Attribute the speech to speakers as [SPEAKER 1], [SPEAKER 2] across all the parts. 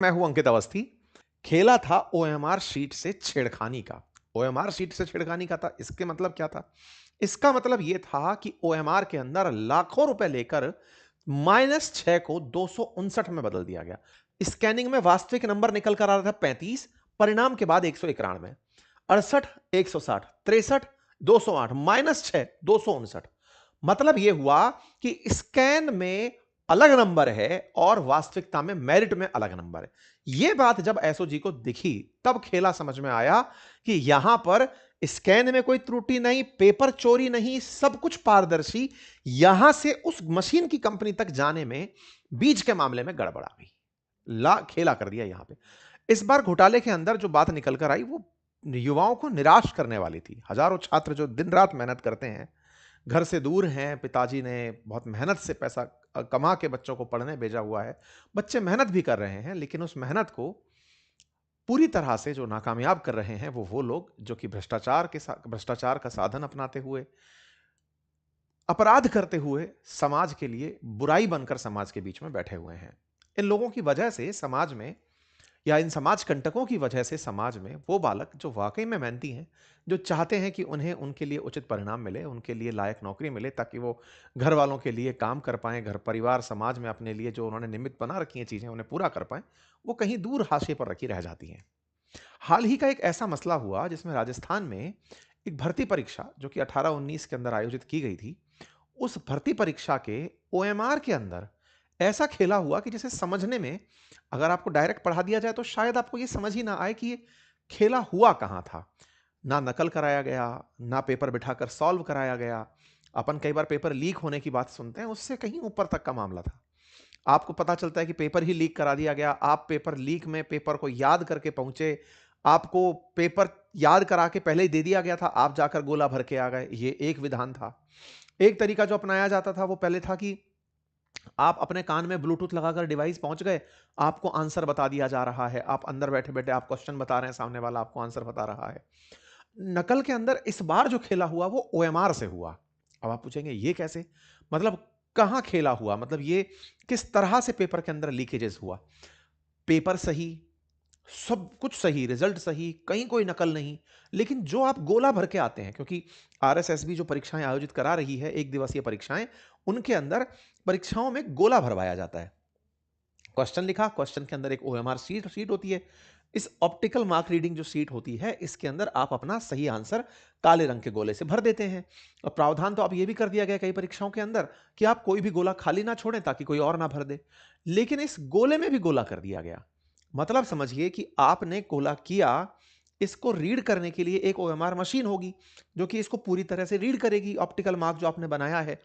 [SPEAKER 1] मैं हूं अंकित अवस्थी। खेला था ओएमआर शीट से छेड़खानी का। ओएमआर शीट से छेड़खानी का था, इसके मतलब क्या था? इसका मतलब यह था कि ओएमआर के अंदर लाखों रुपए लेकर -6 को 259 में बदल दिया गया। स्कैनिंग में वास्तविक नंबर निकल कर आ रहा था 35, परिणाम के बाद 191, 68, 160, 63, 208, -6, 259। मतलब यह हुआ कि स्कैन में अलग नंबर है और वास्तविकता में मेरिट में अलग नंबर है। यह बात जब एसओजी को दिखी, तब खेला समझ में आया कि यहां पर स्कैन में कोई त्रुटि नहीं, पेपर चोरी नहीं, सब कुछ पारदर्शी। यहां से उस मशीन की कंपनी तक जाने में बीज के मामले में गड़बड़ आ गई। ला खेला कर दिया यहां पे। इस बार घोटाले के अंदर जो बात निकल कर आई, वो युवाओं को निराश करने वाली थी। हजारों छात्र जो दिन रात मेहनत करते हैं, घर से दूर हैं, पिताजी ने बहुत मेहनत से पैसा कमा के बच्चों को पढ़ने भेजा हुआ है। बच्चे मेहनत भी कर रहे हैं, लेकिन उस मेहनत को पूरी तरह से जो नाकामयाब कर रहे हैं, वो लोग जो कि भ्रष्टाचार का साधन अपनाते हुए, अपराध करते हुए समाज के लिए बुराई बनकर समाज के बीच में बैठे हुए हैं। इन लोगों की वजह से समाज में, या इन समाज कंटकों की वजह से समाज में वो बालक जो वाकई में मेहनती हैं, जो चाहते हैं कि उन्हें उनके लिए उचित परिणाम मिले, उनके लिए लायक नौकरी मिले, ताकि वो घर वालों के लिए काम कर पाएं, घर परिवार समाज में अपने लिए जो उन्होंने निमित्त बना रखी हैं चीजें, उन्हें पूरा कर पाएं, वो कहीं दूर हाशिए पर रखी रह जाती हैं। हाल ही का एक ऐसा मसला हुआ जिसमें राजस्थान में एक भर्ती परीक्षा जो कि 18-19 के अंदर आयोजित की गई थी, उस भर्ती परीक्षा के ओएमआर के अंदर ऐसा खेला हुआ कि जिसे समझने में, अगर आपको डायरेक्ट पढ़ा दिया जाए तो शायद आपको यह समझ ही ना आए कि ये खेला हुआ कहां था। ना नकल कराया गया, ना पेपर बिठाकर सॉल्व कराया गया। अपन कई बार पेपर लीक होने की बात सुनते हैं, उससे कहीं ऊपर तक का मामला था। आपको पता चलता है कि पेपर ही लीक करा दिया गया। आप पेपर लीक में पेपर को याद करके पहुंचे, आपको पेपर याद करा के पहले ही दे दिया गया था, आप जाकर गोला भर के आ गए। ये एक विधान था। एक तरीका जो अपनाया जाता था वो पहले था कि आप अपने कान में ब्लूटूथ लगाकर डिवाइस पहुंच गए, आपको आंसर बता दिया जा रहा है, आप अंदर बैठे बैठे आप क्वेश्चन बता रहे हैं, सामने वाला आपको आंसर बता रहा है। नकल के अंदर इस बार जो खेला हुआ वो ओएमआर से हुआ। अब आप पूछेंगे ये कैसे? मतलब कहां खेला हुआ, मतलब ये किस तरह से पेपर के अंदर लीकेजेस हुआ? पेपर सही, सब कुछ सही, रिजल्ट सही, कहीं कोई नकल नहीं, लेकिन जो आप गोला भर के आते हैं, क्योंकि आरएसएसबी जो परीक्षाएं आयोजित करा रही है, एक दिवसीय परीक्षाएं, उनके अंदर परीक्षाओं में गोला भरवाया जाता है। क्वेश्चन लिखा, क्वेश्चन के अंदर एक ओएमआर शीट होती है। इस ऑप्टिकल मार्क रीडिंग जो शीट होती है, इसके अंदर आप अपना सही आंसर काले रंग के गोले से भर देते हैं। और प्रावधान तो अब यह भी कर दिया गया कई परीक्षाओं के अंदर कि आप कोई भी गोला खाली ना छोड़ें ताकि कोई और ना भर दे। लेकिन इस गोले में भी गोला कर दिया गया। मतलब समझिए कि आपने गोला किया, इसको रीड करने के लिए एक ओएमआर मशीन होगी जो कि इसको पूरी तरह से रीड करेगी। ऑप्टिकल मार्क जो आपने बनाया है,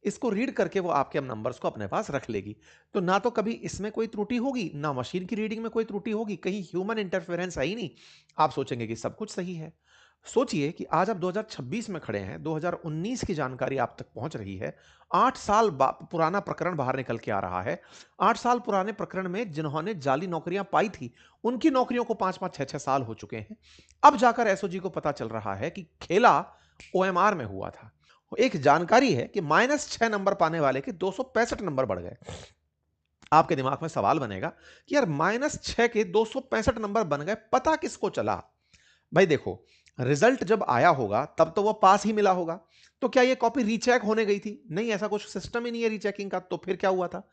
[SPEAKER 1] इसको रीड करके वो आपके नंबर्स को अपने पास रख लेगी। तो ना तो कभी इसमें कोई त्रुटि होगी, ना मशीन की रीडिंग में कोई त्रुटि होगी, कहीं ह्यूमन इंटरफेरेंस है ही नहीं। आप सोचेंगे कि सब कुछ सही है। सोचिए कि आज आप 2026 में खड़े हैं, 2019 की जानकारी आप तक पहुंच रही है। 8 साल पुराना प्रकरण बाहर निकल के आ रहा है। 8 साल पुराने प्रकरण में जिन्होंने जाली नौकरियां पाई थी, उनकी नौकरियों को 5-5, 6-6 साल हो चुके हैं। अब जाकर एसओजी को पता चल रहा है कि खेला ओएमआर में हुआ था। एक जानकारी है कि -6 नंबर पाने वाले के 265 नंबर बढ़ गए। आपके दिमाग में सवाल बनेगा कि यार -6 के 265 नंबर बन गए, पता किसको चला? भाई देखो, रिजल्ट जब आया होगा तब तो वो पास ही मिला होगा। तो क्या ये कॉपी रीचेक होने गई थी? नहीं, ऐसा कुछ सिस्टम ही नहीं है रीचेकिंग का। तो फिर क्या हुआ था?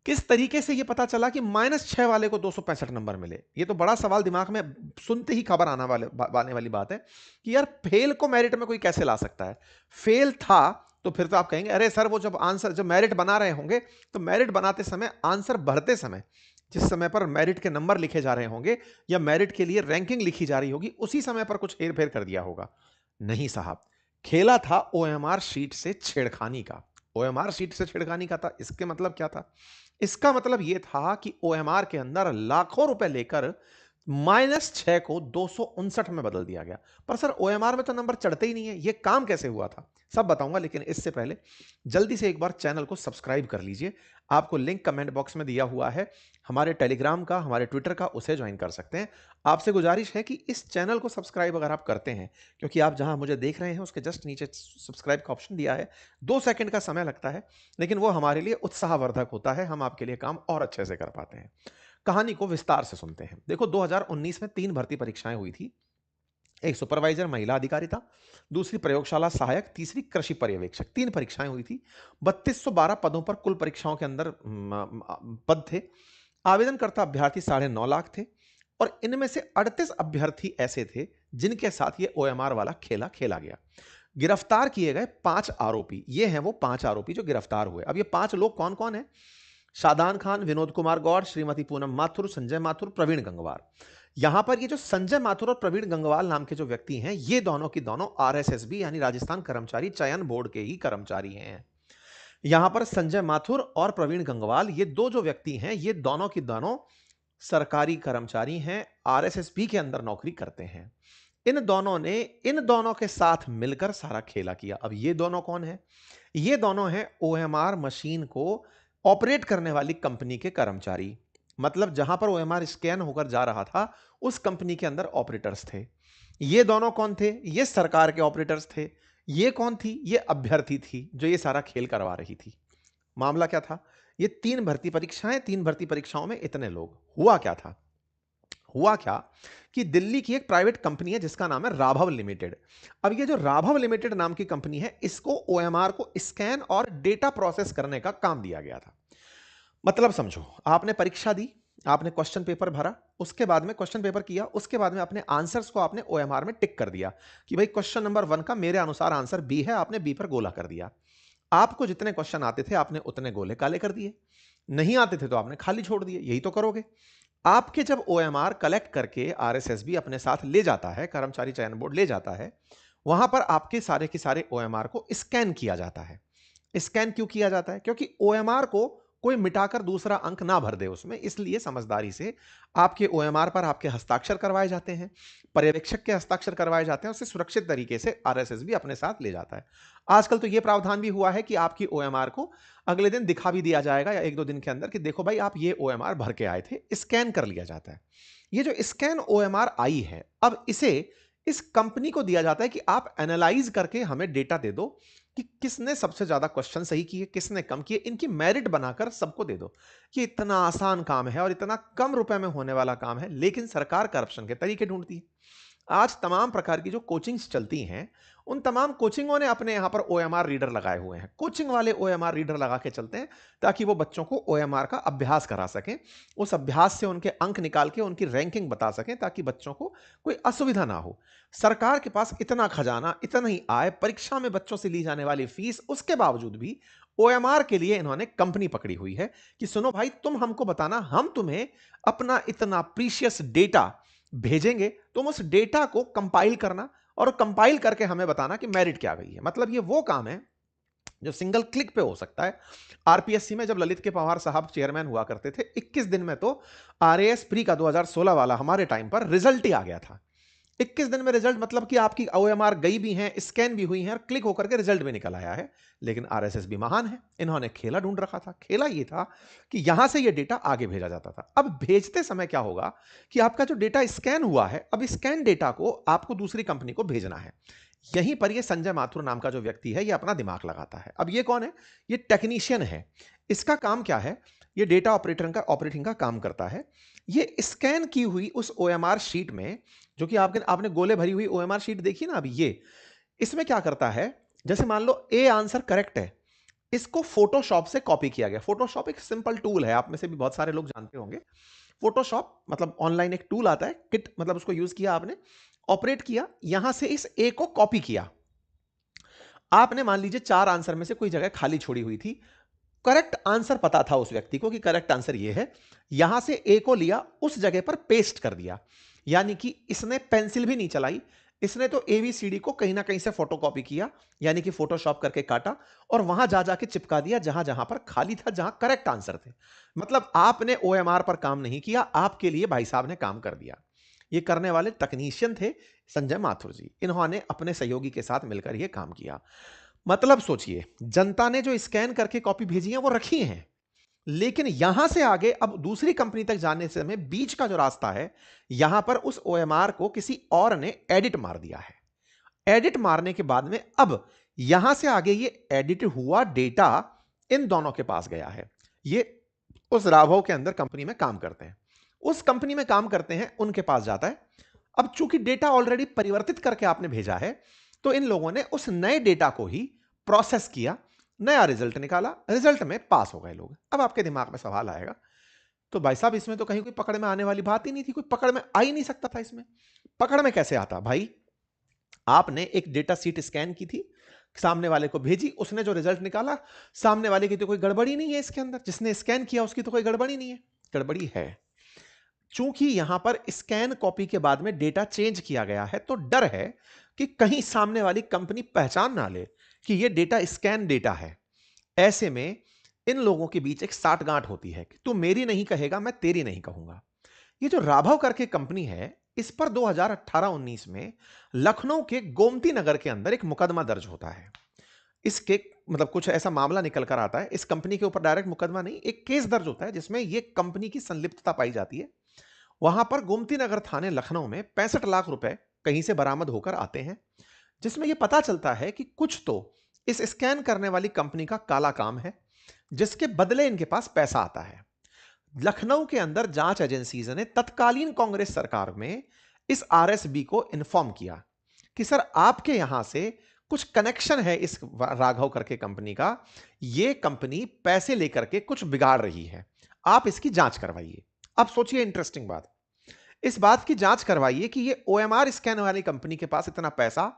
[SPEAKER 1] किस तरीके से ये पता चला कि -6 वाले को 265 नंबर मिले? ये तो बड़ा सवाल दिमाग में सुनते ही खबर आने वाली बात है कि यार फेल को मेरिट में कोई कैसे ला सकता है? फेल था तो फिर तो आप कहेंगे अरे सर, वो जब मेरिट बना रहे होंगे, तो मेरिट बनाते समय, आंसर भरते समय, जिस समय पर मेरिट के नंबर लिखे जा रहे होंगे या मेरिट के लिए रैंकिंग लिखी जा रही होगी, उसी समय पर कुछ हेर फेर कर दिया होगा। नहीं साहब, खेला था ओएमआर शीट से छेड़खानी का। ओएमआर शीट से छेड़खानी का था, इसके मतलब क्या था? इसका मतलब यह था कि ओएमआर के अंदर लाखों रुपए लेकर -6 को 259 में बदल दिया गया। पर सर, ओएमआर में तो नंबर चढ़ते ही नहीं है, यह काम कैसे हुआ था? सब बताऊंगा, लेकिन इससे पहले जल्दी से एक बार चैनल को सब्सक्राइब कर लीजिए। आपको लिंक कमेंट बॉक्स में दिया हुआ है, हमारे टेलीग्राम का, हमारे ट्विटर का, उसे ज्वाइन कर सकते हैं। आपसे गुजारिश है कि इस चैनल को सब्सक्राइब अगर आप करते हैं, क्योंकि आप जहां मुझे देख रहे हैं उसके जस्ट नीचे सब्सक्राइब का ऑप्शन दिया है। 2 सेकंड का समय लगता है, लेकिन वो हमारे लिए उत्साहवर्धक होता है, हम आपके लिए काम और अच्छे से कर पाते हैं। कहानी को विस्तार से सुनते हैं। देखो 2019 में 3 भर्ती परीक्षाएं हुई थी। एक सुपरवाइजर महिला अधिकारी था, दूसरी प्रयोगशाला सहायक, तीसरी कृषि पर्यवेक्षक। 3 परीक्षाएं हुई थी। 3212 पदों पर कुल परीक्षाओं के अंदर पद थे। आवेदनकर्ता अभ्यर्थी 9.5 लाख थे और इनमें से 38 अभ्यर्थी ऐसे थे जिनके साथ ये ओएमआर वाला खेला खेला गया। गिरफ्तार किए गए 5 आरोपी, ये हैं वो 5 आरोपी जो गिरफ्तार हुए। अब ये 5 लोग कौन कौन है? शादान खान, विनोद कुमार गौड़, श्रीमती पूनम माथुर, संजय माथुर, प्रवीण गंगवार। यहां पर ये जो संजय माथुर और प्रवीण गंगवाल नाम के जो व्यक्ति हैं, ये दोनों की दोनों आरएसएसबी यानी राजस्थान कर्मचारी चयन बोर्ड के ही कर्मचारी हैं। यहां पर संजय माथुर और प्रवीण गंगवाल, ये दो जो व्यक्ति हैं, ये दोनों की दोनों सरकारी कर्मचारी हैं, आरएसएसबी के अंदर नौकरी करते हैं। इन दोनों ने इन दोनों के साथ मिलकर सारा खेला किया। अब ये दोनों कौन है? ये दोनों हैं ओएमआर मशीन को ऑपरेट करने वाली कंपनी के कर्मचारी। मतलब जहां पर ओएमआर स्कैन होकर जा रहा था, उस कंपनी के अंदर ऑपरेटर्स थे। ये दोनों कौन थे? ये सरकार के ऑपरेटर्स थे। ये कौन थी? ये अभ्यर्थी थी जो ये सारा खेल करवा रही थी। मामला क्या था? ये 3 भर्ती परीक्षाएं, 3 भर्ती परीक्षाओं में इतने लोग। हुआ क्या था? हुआ क्या कि दिल्ली की एक प्राइवेट कंपनी है जिसका नाम है राघव लिमिटेड। अब ये जो राघव लिमिटेड नाम की कंपनी है, इसको ओएमआर को स्कैन और डेटा प्रोसेस करने का काम दिया गया था। मतलब समझो, आपने परीक्षा दी, आपने क्वेश्चन पेपर भरा, उसके बाद में क्वेश्चन पेपर किया, उसके बाद में अपने आंसर्स को आपने ओएमआर में टिक कर दिया कि भाई क्वेश्चन नंबर 1 का मेरे अनुसार आंसर बी है, आपने बी पर गोला कर दिया। आपको जितने क्वेश्चन आते थे आपने उतने गोले काले कर दिए, नहीं आते थे तो आपने खाली छोड़ दिए। यही तो करोगे। आपके जब ओएमआर कलेक्ट करके आरएसएसबी अपने साथ ले जाता है, कर्मचारी चयन बोर्ड ले जाता है, वहां पर आपके सारे के सारे ओएमआर को स्कैन किया जाता है। स्कैन क्यों किया जाता है? क्योंकि ओएमआर को कोई मिटाकर दूसरा अंक ना भर दे उसमें, इसलिए समझदारी से आपके ओएमआर पर आपके हस्ताक्षर करवाए जाते हैं, पर्यवेक्षक के हस्ताक्षर करवाए जाते हैं, उसे सुरक्षित तरीके से आरएसएसबी अपने साथ ले जाता है। आजकल तो यह प्रावधान भी हुआ है कि आपकी ओएमआर को अगले दिन दिखा भी दिया जाएगा या 1-2 दिन के अंदर कि देखो भाई आप ये ओएमआर भर के आए थे, स्कैन कर लिया जाता है। ये जो स्कैन ओएमआर आई है, अब इसे इस कंपनी को दिया जाता है कि आप एनालाइज करके हमें डेटा दे दो कि किसने सबसे ज्यादा क्वेश्चन सही किए, किसने कम किए, इनकी मेरिट बनाकर सबको दे दो। ये इतना आसान काम है और इतना कम रुपए में होने वाला काम है, लेकिन सरकार करप्शन के तरीके ढूंढती है। आज तमाम प्रकार की जो कोचिंग्स चलती हैं, उन तमाम कोचिंगों ने अपने यहां पर ओएमआर रीडर लगाए हुए हैं। कोचिंग वाले ओएमआर रीडर लगा के चलते हैं ताकि वो बच्चों को ओएमआर का अभ्यास करा सकें, उस अभ्यास से उनके अंक निकाल के उनकी रैंकिंग बता सकें ताकि बच्चों को कोई असुविधा ना हो। सरकार के पास इतना खजाना, इतना ही आय, परीक्षा में बच्चों से ली जाने वाली फीस, उसके बावजूद भी ओएमआर के लिए इन्होंने कंपनी पकड़ी हुई है कि सुनो भाई, तुम हमको बताना, हम तुम्हें अपना इतना प्रीशियस डेटा भेजेंगे, तुम उस डेटा को कंपाइल करना और कंपाइल करके हमें बताना कि मेरिट क्या गई है। मतलब ये वो काम है जो सिंगल क्लिक पे हो सकता है। आरपीएससी में जब ललित के पवार साहब चेयरमैन हुआ करते थे, 21 दिन में तो आरएएस प्री का 2016 वाला हमारे टाइम पर रिजल्ट ही आ गया था। 21 दिन में रिजल्ट, मतलब कि आपकी ओएमआर गई भी है, स्कैन भी हुई है और क्लिक होकर के रिजल्ट भी निकल आया है। लेकिन आरएसएस भी महान है, इन्होंने खेला ढूंढ रखा था। खेला ये था कि यहां से ये डेटा आगे भेजा जाता था। अब भेजते समय क्या होगा कि आपका जो डेटा स्कैन हुआ है, अब स्कैन डेटा को आपको दूसरी कंपनी को भेजना है। यहीं पर ये संजय माथुर नाम का जो व्यक्ति है, ये अपना दिमाग लगाता है। अब ये कौन है? ये टेक्नीशियन है। इसका काम क्या है? ये डेटा ऑपरेटिंग का काम करता है। ये स्कैन की हुई उस ओएमआर शीट में, जो कि आपने गोले भरी हुई ओएमआर शीट देखी ना अभी, ये इसमें क्या करता है, जैसे मान लो ए आंसर करेक्ट है, इसको फोटोशॉप से कॉपी किया गया। फोटोशॉप एक सिंपल टूल है, आप में से भी बहुत सारे लोग जानते होंगे। फोटोशॉप मतलब ऑनलाइन एक टूल आता है, किट, मतलब उसको यूज किया आपने, ऑपरेट किया, यहां से इस ए को कॉपी किया। आपने मान लीजिए 4 आंसर में से कोई जगह खाली छोड़ी हुई थी, करेक्ट आंसर पता था उस व्यक्ति को कि करेक्ट आंसर ये है, यहां से ए को लिया, उस जगह पर पेस्ट कर दिया। यानी कि इसने पेंसिल भी नहीं चलाई, इसने तो एबीसीडी को कहीं ना कहीं से फोटोकॉपी किया, यानी कि फोटोशॉप करके काटा और वहां जा जाके चिपका दिया जहां जहां पर खाली था, जहां करेक्ट आंसर थे। मतलब आपने ओएमआर पर काम नहीं किया, आपके लिए भाई साहब ने काम कर दिया। ये करने वाले तकनीशियन थे संजय माथुर जी। इन्होंने अपने सहयोगी के साथ मिलकर यह काम किया। मतलब सोचिए, जनता ने जो स्कैन करके कॉपी भेजी है वो रखी हैं, लेकिन यहां से आगे अब दूसरी कंपनी तक जाने से में बीच का जो रास्ता है, यहां पर उस ओएमआर को किसी और ने एडिट मार दिया है। एडिट मारने के बाद में अब यहां से आगे ये एडिट हुआ डेटा इन दोनों के पास गया है। ये उस राघव के अंदर कंपनी में काम करते हैं। उस कंपनी में काम करते हैं उनके पास जाता है। अब चूंकि डेटा ऑलरेडी परिवर्तित करके आपने भेजा है, तो इन लोगों ने उस नए डेटा को ही प्रोसेस किया, नया रिजल्ट निकाला, रिजल्ट में पास हो गए लोग। अब आपके दिमाग में सवाल आएगा, तो भाई साहब इसमें तो कहीं कोई पकड़ में आने वाली बात ही नहीं थी, कोई पकड़ में आ ही नहीं सकता था इसमें। पकड़ में कैसे आता भाई? आपने एक डेटा सीट स्कैन की थी, सामने वाले को भेजी, उसने जो रिजल्ट निकाला, सामने वाले की तो कोई गड़बड़ी नहीं है इसके अंदर, जिसने स्कैन किया उसकी तो कोई गड़बड़ी नहीं है। गड़बड़ी है। चूंकि यहां पर स्कैन कॉपी के बाद में डेटा चेंज किया गया है, तो डर है कि कहीं सामने वाली कंपनी पहचान ना ले कि यह डेटा स्कैन डेटा है। ऐसे में इन लोगों के बीच एक साठगांठ होती है कि तू मेरी नहीं कहेगा, मैं तेरी नहीं कहूंगा। ये जो राघव करके कंपनी है, इस पर 2018-19 में लखनऊ के गोमती नगर के अंदर एक मुकदमा दर्ज होता है। इसके मतलब कुछ ऐसा मामला निकल कर आता है, इस कंपनी के ऊपर डायरेक्ट मुकदमा नहीं, एक केस दर्ज होता है जिसमें यह कंपनी की संलिप्तता पाई जाती है। वहां पर गोमती नगर थाने लखनऊ में 65 लाख रुपए कहीं से बरामद होकर आते हैं, जिसमें यह पता चलता है कि कुछ तो इस स्कैन करने वाली कंपनी का काला काम है, जिसके बदले इनके पास पैसा आता है। लखनऊ के अंदर जांच एजेंसीज ने तत्कालीन कांग्रेस सरकार में इस आरएसबी को इन्फॉर्म किया कि सर आपके यहां से कुछ कनेक्शन है इस राघव करके कंपनी का, यह कंपनी पैसे लेकर के कुछ बिगाड़ रही है, आप इसकी जांच करवाइए। अब सोचिए इंटरेस्टिंग बात, इस बात की जांच करवाइए कि ये ओएमआर स्कैन वाली कंपनी के पास इतना पैसा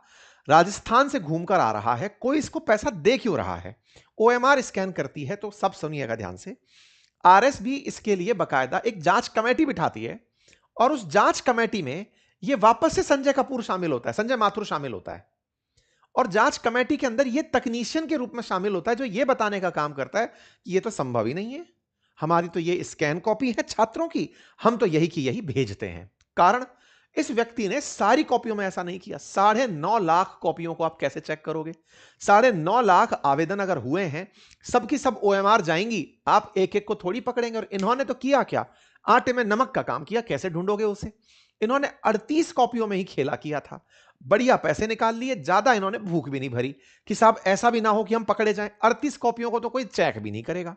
[SPEAKER 1] राजस्थान से घूमकर आ रहा है, कोई इसको पैसा दे क्यों रहा है? ओएमआर स्कैन करती है तो सब सुनिएगा ध्यान से, आरएसबी इसके लिए बकायदा एक जांच कमेटी बिठाती है, और उस जांच कमेटी में यह वापस से संजय कपूर शामिल होता है, संजय माथुर शामिल होता है, और जांच कमेटी के अंदर यह तकनीशियन के रूप में शामिल होता है, जो यह बताने का काम करता है कि यह तो संभव ही नहीं है, हमारी तो ये स्कैन कॉपी है छात्रों की, हम तो यही की यही भेजते हैं। कारण, इस व्यक्ति ने सारी कॉपियों में ऐसा नहीं किया। 9.5 लाख कॉपियों को आप कैसे चेक करोगे? 9.5 लाख आवेदन अगर हुए हैं, सबकी सब ओएमआर जाएंगी, आप एक एक को थोड़ी पकड़ेंगे। और इन्होंने तो किया क्या? आटे में नमक का काम किया। कैसे ढूंढोगे उसे? इन्होंने 38 कॉपियों में ही खेला किया था, बढ़िया पैसे निकाल लिए, ज्यादा इन्होंने भूख भी नहीं भरी कि साहब ऐसा भी ना हो कि हम पकड़े जाएं। 38 कॉपियों को तो कोई चेक भी नहीं करेगा।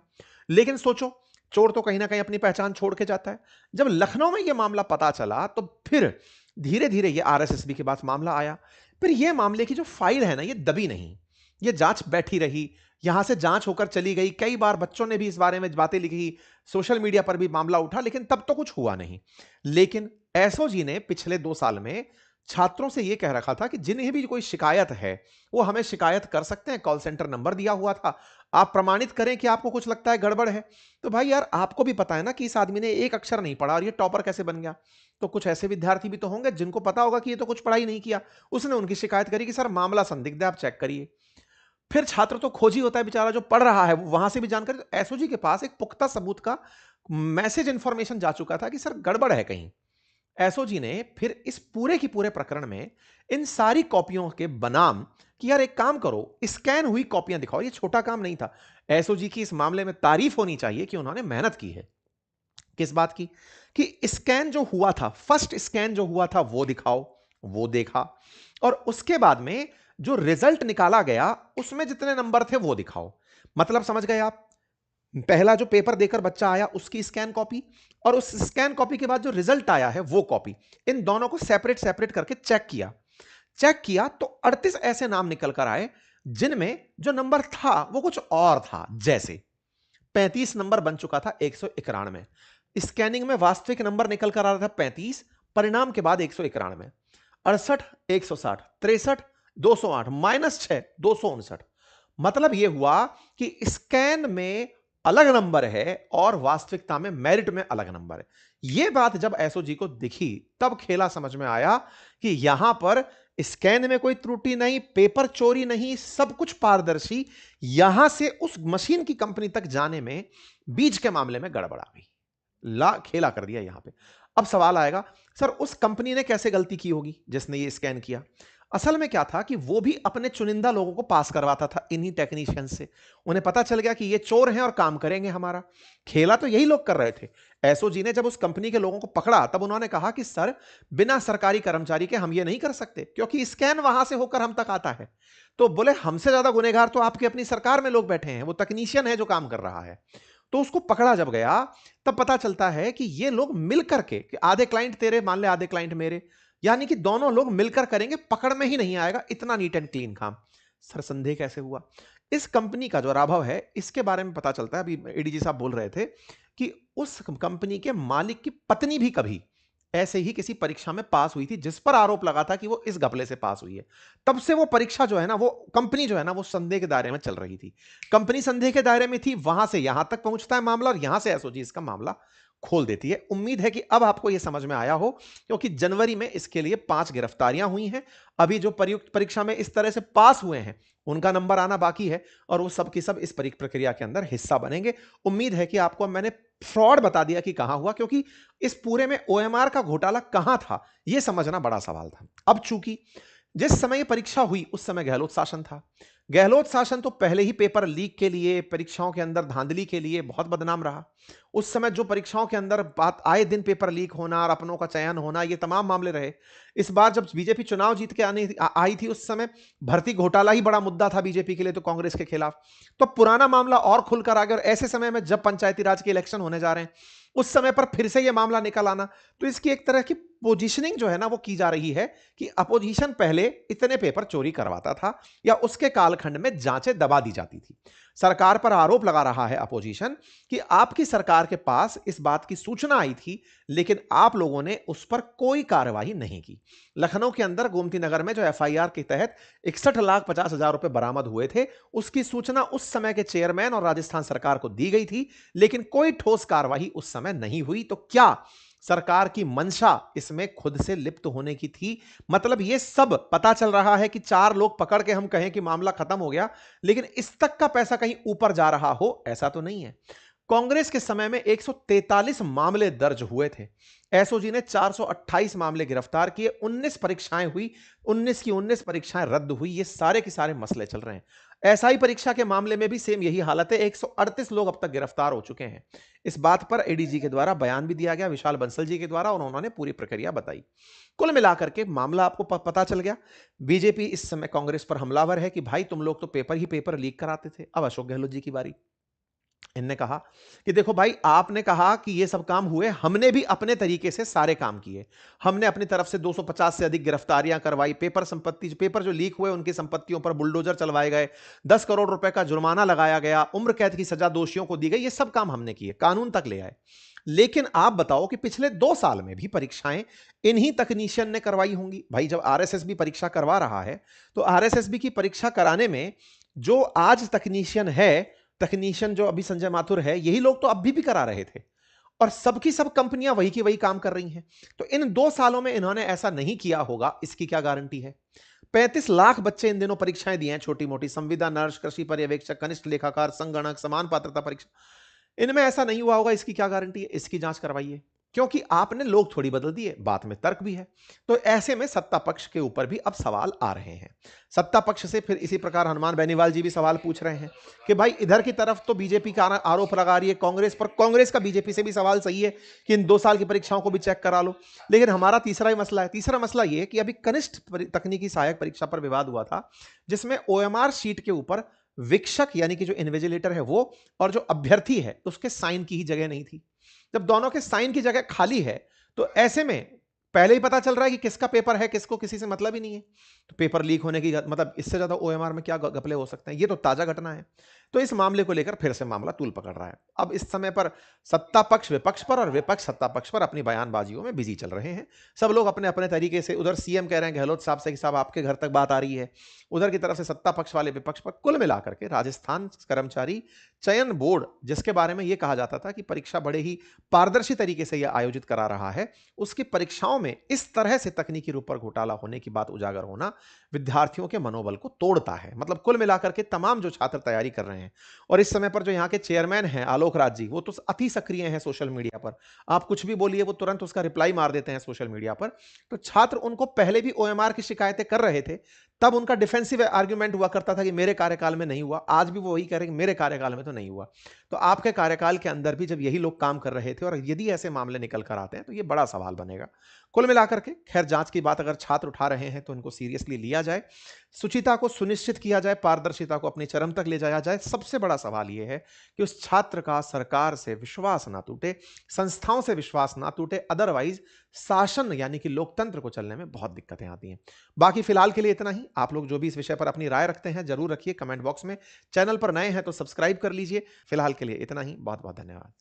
[SPEAKER 1] लेकिन सोचो, चोर तो कहीं ना कहीं अपनी पहचान छोड़ के जाता है। जब लखनऊ में यह मामला पता चला, तो फिर धीरे धीरे यह आरएसएसबी के पास मामला आया। फिर यह मामले की जो फाइल है ना, यह दबी नहीं, यह जांच बैठी रही, यहां से जांच होकर चली गई। कई बार बच्चों ने भी इस बारे में बातें लिखी, सोशल मीडिया पर भी मामला उठा, लेकिन तब तो कुछ हुआ नहीं। लेकिन एसओजी ने पिछले 2 साल में छात्रों से यह कह रखा था कि जिन्हें भी कोई शिकायत है वो हमें शिकायत कर सकते हैं, कॉल सेंटर नंबर दिया हुआ था, आप प्रमाणित करें कि आपको कुछ लगता है गड़बड़ है। तो भाई यार, आपको भी पता है ना कि इस आदमी ने एक अक्षर नहीं पढ़ा और ये टॉपर कैसे बन गया। तो कुछ ऐसे विद्यार्थी भी तो होंगे जिनको पता होगा कि ये तो कुछ पढ़ाई नहीं किया। उसने उनकी शिकायत करी कि सर मामला संदिग्ध है, आप चेक करिए। फिर छात्र तो खोजी होता है बेचारा, जो पढ़ रहा है वहां से भी जानकारी। तो एसओजी के पास एक पुख्ता सबूत का मैसेज इंफॉर्मेशन जा चुका था कि सर गड़बड़ है कहीं। एसओजी ने फिर इस पूरे की पूरे प्रकरण में इन सारी कॉपियों के बनाम कि यार एक काम करो, स्कैन हुई कॉपियां दिखाओ। ये छोटा काम नहीं था। एसओजी की इस मामले में तारीफ होनी चाहिए कि उन्होंने मेहनत की है। किस बात की? कि स्कैन जो हुआ था, फर्स्ट स्कैन जो हुआ था वो दिखाओ। वो देखा, और उसके बाद में जो रिजल्ट निकाला गया उसमें जितने नंबर थे वो दिखाओ। मतलब समझ गए आप? पहला जो पेपर देकर बच्चा आया उसकी स्कैन कॉपी, और उस स्कैन कॉपी के बाद जो रिजल्ट आया है वो कॉपी, इन दोनों को सेपरेट सेपरेट करके चेक किया तो 38 ऐसे नाम निकल कर आए जिनमें जो नंबर था वो कुछ और था। जैसे 35 नंबर बन चुका था 191, स्कैनिंग में वास्तविक नंबर निकल कर आ रहा था 35, परिणाम के बाद 191, 68 160, 63 208, -6 259। मतलब यह हुआ कि स्कैन में अलग नंबर है और वास्तविकता में मेरिट में अलग नंबर है। यह बात जब एसओजी को दिखी, तब खेला समझ में आया कि यहां पर स्कैन में कोई त्रुटि नहीं, पेपर चोरी नहीं, सब कुछ पारदर्शी। यहां से उस मशीन की कंपनी तक जाने में बीज के मामले में गड़बड़ आ गई, ला खेला कर दिया यहां पे। अब सवाल आएगा, सर उस कंपनी ने कैसे गलती की होगी जिसने ये स्कैन किया? असल में क्या था कि वो भी अपने चुनिंदा लोगों को पास करवाता था इन्हीं टेक्नीशियन से। उन्हें पता चल गया कि ये चोर हैं और काम करेंगे हमारा। खेला तो यही लोग कर रहे थे। एसओजी ने जब उस कंपनी के लोगों को पकड़ा, तब उन्होंने कहा कि सर बिना सरकारी कर्मचारी के हम ये नहीं कर सकते, क्योंकि स्कैन वहां से होकर हम तक आता है। तो बोले हमसे ज्यादा गुनहगार तो आपकी अपनी सरकार में लोग बैठे हैं, वो तकनीशियन है जो काम कर रहा है। तो उसको पकड़ा जब गया, तब पता चलता है कि ये लोग मिलकर के, कि आधे क्लाइंट तेरे मान ले, आधे क्लाइंट मेरे, यानी कि दोनों लोग मिलकर करेंगे, पकड़ में ही नहीं आएगा, इतना नीट एंड क्लीन काम। सर संदेह कैसे हुआ? इस कंपनी का जो राघव है, इसके बारे में पता चलता है, अभी एडीजी साहब बोल रहे थे कि उस कंपनी के मालिक की पत्नी भी कभी ऐसे ही किसी परीक्षा में पास हुई थी, जिस पर आरोप लगा था कि वो इस घपले से पास हुई है। तब से वो परीक्षा जो है ना, वो कंपनी जो है ना, वो संदेह के दायरे में चल रही थी। कंपनी संदेह के दायरे में थी, वहां से यहां तक पहुंचता है मामला, और यहां से एसओजी इसका मामला खोल देती है। उम्मीद है कि अब आपको यह समझ में आया हो, क्योंकि जनवरी में इसके लिए 5 गिरफ्तारियां हुई हैं। अभी जो प्रयुक्त परीक्षा में इस तरह से पास हुए हैं, उनका नंबर आना बाकी है, और वो सब की सब इस प्रक्रिया के अंदर हिस्सा बनेंगे। उम्मीद है कि आपको मैंने फ्रॉड बता दिया कि कहां हुआ, क्योंकि इस पूरे में ओएमआर का घोटाला कहां था, यह समझना बड़ा सवाल था। अब चूंकि जिस समय यह परीक्षा हुई, उस समय गहलोत शासन था। गहलोत शासन तो पहले ही पेपर लीक के लिए, परीक्षाओं के अंदर धांधली के लिए बहुत बदनाम रहा। उस समय जो परीक्षाओं के अंदर बात आए दिन पेपर लीक होना और अपनों का चयन होना, ये तमाम मामले रहे। इस बार जब बीजेपी चुनाव जीत के आई थी, उस समय भर्ती घोटाला ही बड़ा मुद्दा था बीजेपी के लिए, तो कांग्रेस के खिलाफ। तो पुराना मामला और खुलकर आ गया, और ऐसे समय में जब पंचायती राज के इलेक्शन होने जा रहे हैं, उस समय पर फिर से यह मामला निकल आना, तो इसकी एक तरह की पोजीशनिंग जो है ना, वो की जा रही है कि अपोजिशन पहले इतने पेपर चोरी करवाता था, या उसके कालखंड में जांचें दबा दी जाती थी। सरकार पर आरोप लगा रहा है अपोजिशन कि आपकी सरकार के पास इस बात की सूचना आई थी, लेकिन आप लोगों ने उस पर कोई कार्रवाई नहीं की। लखनऊ के अंदर गोमती नगर में जो एफआईआर के तहत 61,50,000 रुपए बरामद हुए थे, उसकी सूचना उस समय के चेयरमैन और राजस्थान सरकार को दी गई थी, लेकिन कोई ठोस कार्रवाई उस समय नहीं हुई। तो क्या सरकार की मंशा इसमें खुद से लिप्त होने की थी? मतलब यह सब पता चल रहा है कि 4 लोग पकड़ के हम कहें कि मामला खत्म हो गया, लेकिन इस तक का पैसा कहीं ऊपर जा रहा हो, ऐसा तो नहीं है। कांग्रेस के समय में 143 मामले दर्ज हुए थे। एसओजी ने 428 मामले गिरफ्तार किए, 19 परीक्षाएं हुई, 19 की 19 परीक्षाएं रद्द हुई। ये सारे के सारे मसले चल रहे हैं। एसआई परीक्षा के मामले में भी सेम यही हालत है, 138 लोग अब तक गिरफ्तार हो चुके हैं। इस बात पर एडीजी के द्वारा बयान भी दिया गया, विशाल बंसल जी के द्वारा, और उन्होंने पूरी प्रक्रिया बताई। कुल मिलाकर के मामला आपको पता चल गया। बीजेपी इस समय कांग्रेस पर हमलावर है कि भाई तुम लोग तो पेपर ही पेपर लीक कराते थे। अब अशोक गहलोत जी की बारी। इनने कहा कि देखो भाई, आपने कहा कि ये सब काम हुए, हमने भी अपने तरीके से सारे काम किए। हमने अपनी तरफ से 250 से अधिक गिरफ्तारियां करवाई, पेपर जो लीक हुए उनकी संपत्तियों पर बुलडोजर चलवाए गए, 10 करोड़ रुपए का जुर्माना लगाया गया, उम्र कैद की सजा दोषियों को दी गई। ये सब काम हमने किए, कानून तक ले आए। लेकिन आप बताओ कि पिछले 2 साल में भी परीक्षाएं इन्हीं तकनीशियन ने करवाई होंगी। भाई जब आरएसएस भी परीक्षा करवा रहा है, तो आरएसएस भी की परीक्षा कराने में जो आज तकनीशियन जो अभी संजय माथुर है, यही लोग तो अभी भी करा रहे थे, और सबकी सब कंपनियां वही की वही काम कर रही हैं। तो इन 2 सालों में इन्होंने ऐसा नहीं किया होगा, इसकी क्या गारंटी है? 35 लाख बच्चे इन दिनों परीक्षाएं दिए हैं, छोटी मोटी संविदा, नर्स, कृषि पर्यवेक्षक, कनिष्ठ लेखाकार, संगणक, समान पात्रता परीक्षा। इनमें ऐसा नहीं हुआ होगा, इसकी क्या गारंटी है? इसकी जांच करवाइए, क्योंकि आपने लोग थोड़ी बदल दिए, बात में तर्क भी है। तो ऐसे में सत्ता पक्ष के ऊपर भी अब सवाल आ रहे हैं। सत्ता पक्ष से फिर इसी प्रकार हनुमान बेनीवाल जी भी सवाल पूछ रहे हैं कि भाई इधर की तरफ तो बीजेपी का आरोप लगा रही है कांग्रेस पर, कांग्रेस का बीजेपी से भी सवाल सही है कि इन 2 साल की परीक्षाओं को भी चेक करा लो। लेकिन हमारा तीसरा ही मसला है। तीसरा मसला यह है कि अभी कनिष्ठ तकनीकी सहायक परीक्षा पर विवाद हुआ था, जिसमें ओएमआर शीट के ऊपर विक्षक यानी कि जो इन्विजिलेटर है वो, और जो अभ्यर्थी है उसके साइन की ही जगह नहीं थी। जब दोनों के साइन की जगह खाली है, तो ऐसे में पहले ही पता चल रहा है कि किसका पेपर है, किसको किसी से मतलब ही नहीं है। तो पेपर लीक होने की मतलब इससे ज्यादा ओएमआर में क्या घपले हो सकते हैं? ये तो ताजा घटना है। तो इस मामले को लेकर फिर से मामला तूल पकड़ रहा है। अब इस समय पर सत्ता पक्ष विपक्ष पर और विपक्ष सत्ता पक्ष पर अपनी बयानबाजियों में बिजी चल रहे हैं। सब लोग अपने अपने तरीके से, उधर सीएम कह रहे हैं गहलोत साहब से कि साहब आपके घर तक बात आ रही है, उधर की तरफ से सत्ता पक्ष वाले विपक्ष पर। कुल मिलाकर के राजस्थान कर्मचारी चयन बोर्ड, जिसके बारे में यह कहा जाता था कि परीक्षा बड़े ही पारदर्शी तरीके से यह आयोजित करा रहा है, उसकी परीक्षाओं में इस तरह से तकनीकी रूप पर घोटाला होने की बात उजागर होना विद्यार्थियों के मनोबल को तोड़ता है। मतलब कुल मिलाकर के तमाम जो छात्र तैयारी कर रहे हैं, और इस समय पर जो यहाँ के चेयरमैन हैं आलोक राज जी, वो तो अति सक्रिय हैं सोशल मीडिया पर। आप कुछ भी बोलिए वो तुरंत उसका रिप्लाई मार देते हैं सोशल मीडिया पर। तो छात्र उनको पहले भी ओएमआर की शिकायतें कर रहे थे, तब उनका डिफेंसिव आर्ग्यूमेंट हुआ करता था कि मेरे कार्यकाल में नहीं हुआ। आज भी वो वही कह रहे हैं कि मेरे कार्यकाल में तो नहीं हुआ। तो आपके कार्यकाल के अंदर भी जब यही लोग काम कर रहे थे और यदि ऐसे मामले निकल कर आते हैं तो ये बड़ा सवाल बनेगा। कुल मिलाकर के खैर जांच की बात अगर छात्र उठा रहे हैं तो इनको सीरियसली लिया जाए, शुचिता को सुनिश्चित किया जाए, पारदर्शिता को अपनी चरम तक ले जाया जाए। सबसे बड़ा सवाल ये है कि उस छात्र का सरकार से विश्वास ना टूटे, संस्थाओं से विश्वास ना टूटे, अदरवाइज शासन यानी कि लोकतंत्र को चलने में बहुत दिक्कतें आती हैं। बाकी फिलहाल के लिए इतना ही। आप लोग जो भी इस विषय पर अपनी राय रखते हैं जरूर रखिए कमेंट बॉक्स में। चैनल पर नए हैं तो सब्सक्राइब कर लीजिए। फिलहाल के लिए इतना ही। बहुत बहुत धन्यवाद।